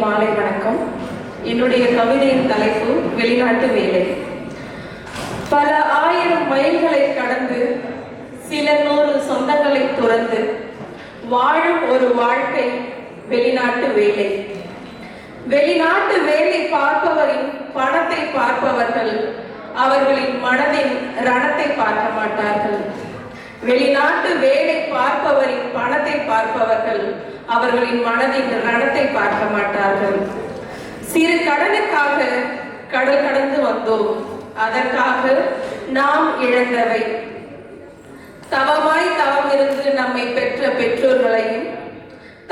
மாலை வணக்கம். என்னுடைய கவிதையின் தலைப்பு வெளிநாட்டு வேலை. பல ஆயிரம் மைல்களை கடந்து சில நூறு சொந்தங்களை துறந்து வாழும் ஒரு வாழ்க்கை வெளிநாட்டு வேலை. வெளிநாட்டு வேலை பார்ப்பவரின் பணத்தை பார்ப்பவர்கள் அவர்களின் மனதின் ரணத்தை பார்க்க மாட்டார்கள். வெளிநாட்டு வேலை பார்ப்பவரின் பணத்தை பார்ப்பவர்கள் அவர்களின் மனதின் ரணத்தை பார்க்க மாட்டார்கள். சிறு கடனுக்காக கடல் கடந்து வந்தோம், அதற்காக நாம் இழந்தவை. தவமாய் தவமிருந்து நம்மை பெற்ற பெற்றோர்களையும்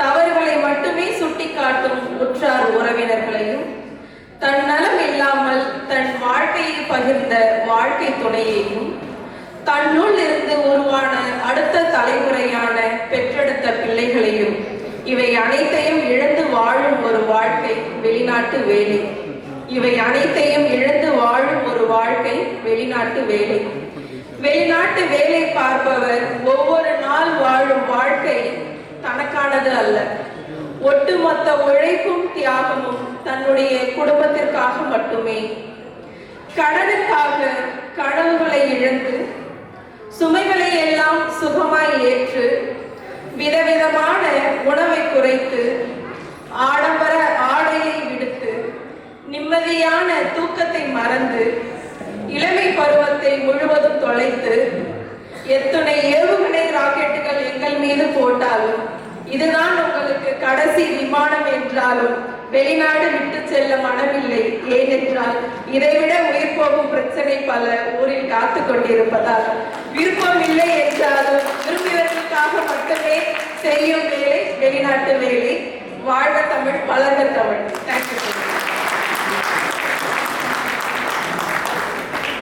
தவறுகளை மட்டுமே சுட்டிக்காட்டும் உற்றார் உறவினர்களையும் தன் நலம் இல்லாமல் தன் வாழ்க்கையை பகிர்ந்த வாழ்க்கை துணையையும் தன்னுள் இருந்து உருவான அடுத்த தலைமுறையான பெற்றெடுத்த பிள்ளைகளையும் இவை அனைத்தையும் இழந்து வாழும் ஒரு வாழ்க்கை வெளிநாட்டு வேலை. இவை அனைத்தையும் இழந்து வாழும் ஒரு வாழ்க்கை வெளிநாட்டு வேலை. வெளிநாட்டு வேலை பார்ப்பவர் ஒவ்வொரு நாள் வாழும் வாழ்க்கை தனக்கானது அல்ல. ஒட்டுமொத்த உழைப்பும் தியாகமும் தன்னுடைய குடும்பத்திற்காக மட்டுமே. கடனுக்காக கனவுகளை இழந்து சுமைகளை எல்லாம் சுகமாய் ஏற்று விதவிதமான உணவை குறைத்து ஆடம்பர ஆடையை விடுத்து நிம்மதியான தூக்கத்தை மறந்து இளமை பருவத்தை முழுவதும் தொலைத்து எத்துணை ஏவுகணை ராக்கெட்டுகள் எங்கள் மீது போட்டாலும் இதுதான் உங்களுக்கு கடைசி விமானம் என்றாலும் வெளிநாடு விட்டு செல்ல மனமில்லை. ஏனென்றால் இதைவிட உயிர் போகும் பிரச்சனை பல ஊரில் காத்து கொண்டிருப்பதால் விருப்பம் இல்லை என்றாலும் விரும்பியவர்களுக்காக மட்டுமே செய்யும் வேலை வெளிநாட்டு வேலை. வாழ்க தமிழ், வளர்க